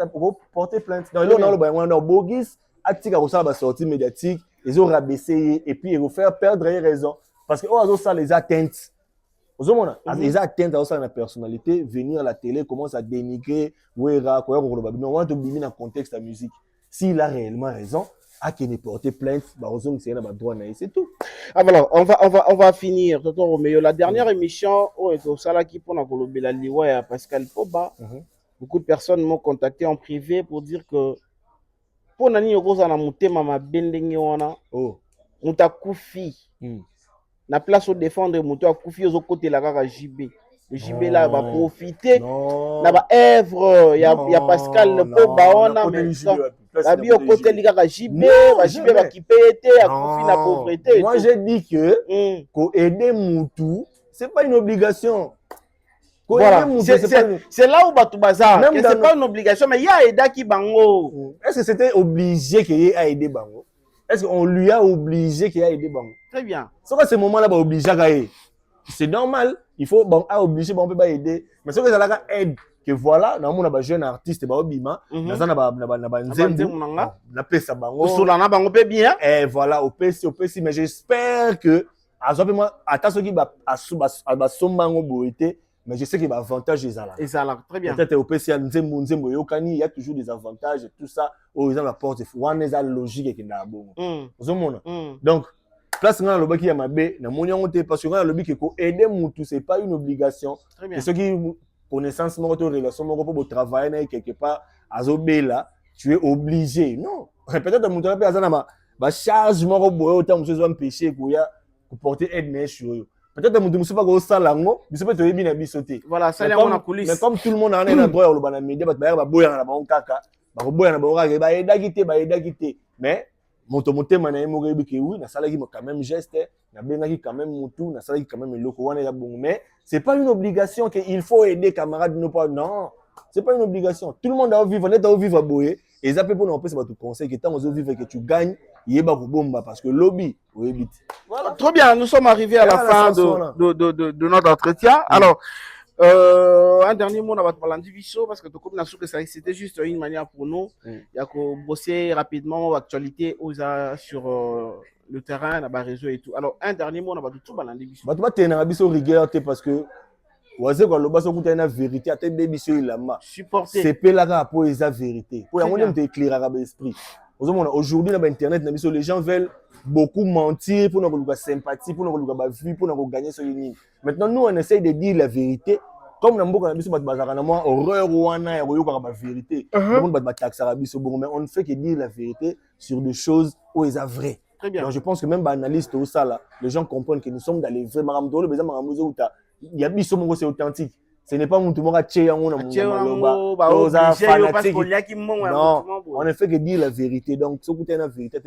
porter plainte. Dans le Bogis, Atika a sorti médiatique, ils ont rabaissé et puis ils vont faire perdre raison. Parce que ça les atteintes. Les atteintes à la personnalité, venir à la télé, commence à dénigrer, on va te dans le contexte de la musique. s'il a réellement raison, à qu'il ait porté plainte, c'est un droit, c'est tout. Ah voilà, on va finir. Tonton Roméo, la dernière émission, ça qui pour la liwa à Pascal Poba. Beaucoup de personnes m'ont contacté en privé pour dire que pour nani yokoza na mutema mabendenge wana, muta kufi. Na place au défendre muta kufi aux côtés la kaka JB. Le JB là va profiter. Na ba œuvre ya Pascal Poba wana mais la bio côté li kaka JB, va JB va qui péter à kufi na pauvreté. Moi j'ai dit que ko aider mutu, c'est pas une obligation. Voilà, c'est là où Batou Bazar, c'est pas une obligation, mais il y a Aida qui bango. Est-ce que c'était obligé qu'il y ait aidé bango? Est-ce qu'on lui a obligé qu'il y ait aidé bango? Très bien. C'est quoi ce moment-là, bah, obligé à aider? C'est normal, il faut bon, obliger, bon, on peut pas aider. Mais c'est que ça la aide, que voilà, dans mon un jeune artiste, bah, obima, dans un nzembu, na pesa bango. Solana bango peut bien. Et voilà, au PC, mais j'espère que, attention qui va à sombango boité. Mais je sais qu'il y a des avantages des ala. Très bien. Peut-être au PC, il y a toujours des avantages et tout ça. Aux gens apportent des logique qui est là. Donc, place dans le bac qui a ma baie, na mon yongote parce que dans le bac qui est aider mutu, c'est pas une obligation. Très bien. Et ceux qui connaissance mon relation mon pour travailler quelque part à Zobé là, tu es obligé. Non. Peut-être mutu la personne ba charge mon robot autant monsieur va empêcher pour porter aide sur eux. Peut-être que je ne sais pas si salango, je peux te dire bien bisoté. Voilà, ça là on a coulisse. Mais comme tout le monde a un droit au bana média, ba boya na ba kaka, ba boya na ba ba eda kité. Mais mon thème na mo rebi ke oui, na sala ki quand même geste, na benga ki quand même mutu, na sala ki quand même loko wana ya bon. Mais c'est pas une obligation qu'il faut aider camarades ne pas non. C'est pas une obligation. Tout le monde a vivre, on est à vivre boyer. Et ça peut pour nous empêcher de conseil que tant on vivre que tu gagnes, il y a pas bomba parce que lobby oui vite. Voilà. Très bien, nous sommes arrivés à la fin de notre entretien. Alors, un dernier mot dans votre Palandiviso parce que comme c'était juste une manière pour nous, il y a que bosser rapidement l'actualité sur le terrain, dans le réseau et tout. Alors, un dernier mot dans votre Palandiviso. Tu as une rigueur parce que Oazé quand le bas sur une vérité, à tes bébés sur la main. Supporter. C'est pas là pour les vérité. Pour y avoir éclairage l'esprit. Aujourd'hui, dans Internet, les gens veulent beaucoup mentir pour nous avoir sympathie, pour nous avoir vue, pour nous gagner sur une ligne. Maintenant, nous, on essaye de dire la vérité. Comme nous avons dit, horreur ou la vérité. Mais on ne fait que dire la vérité sur des choses où ils sont vraies. Très bien. Donc, je pense que même les analystes, les gens comprennent que nous sommes dans les vrais maramdolo, mais il y a des choses c'est authentique. Ce n'est pas mon tout le monde a tché en fanatique. Non, on ne fait que dire la vérité. Donc, ce que tu as la vérité,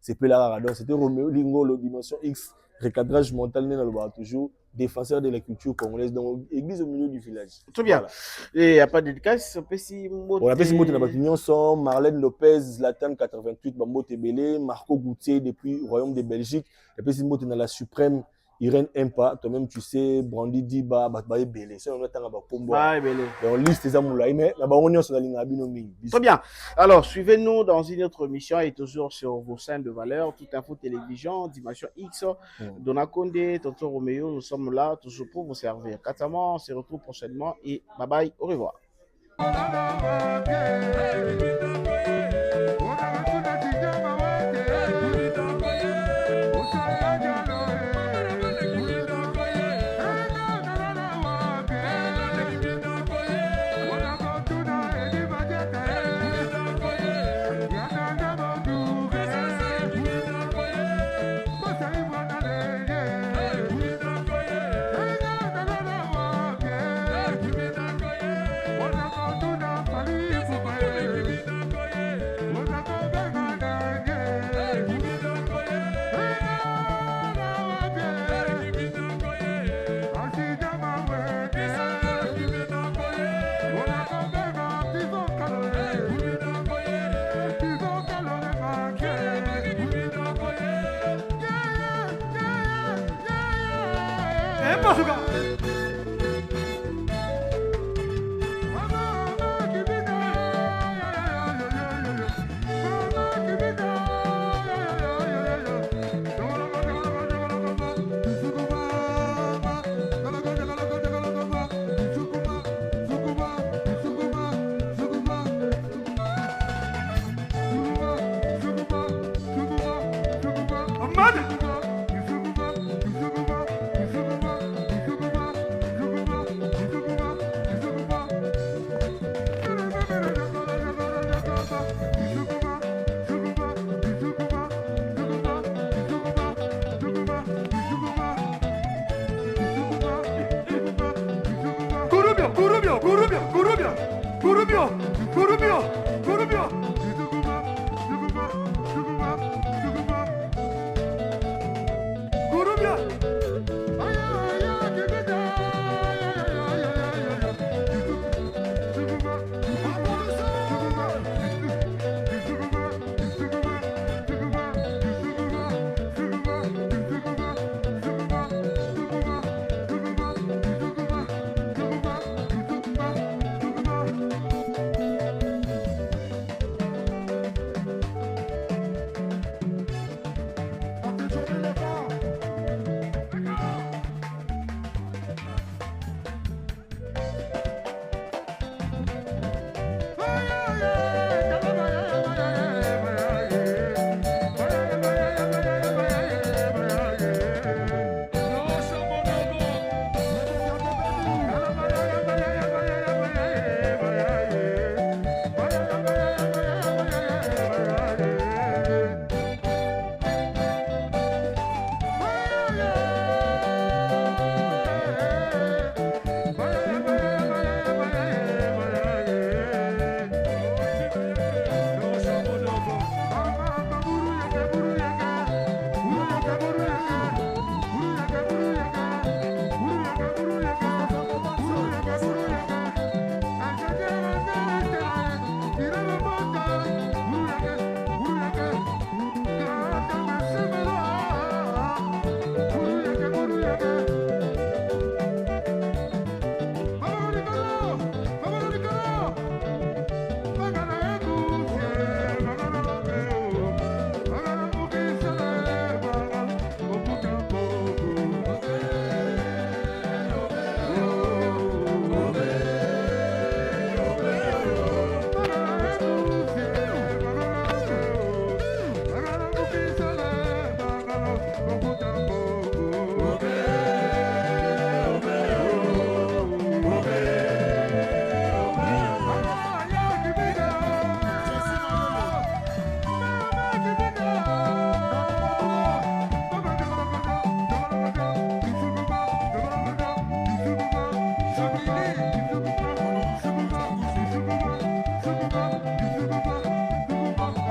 c'est peu la rare. Donc, c'était Roméo Lingo, la dimension X, recadrage mental, toujours défenseur de la culture congolaise, dans l'église au milieu du village. Très bien. Voilà. Et il n'y a pas de dédicace, on appelle Simon Tenabakignon, Marlène Lopez, Zlatan 88, Bambo Tebele, Marco Goutier depuis le Royaume de Belgique, et puis Simon Tenabakignon la suprême. Irène Impa, toi-même tu sais, Brandy Diba, Batbaye Belé. C'est un autre temps à Belé. On liste les amours-là, mais on est sur la ligne à Binomi. Très bien. Alors, suivez-nous dans une autre émission et toujours sur vos chaînes de valeur, Tout Info Télévision, Dimension X, Dona Condé, Tonton Roméo, nous sommes là toujours pour vous servir. Katama, on se retrouve prochainement et bye bye, au revoir.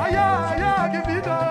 aya, aya, kibida.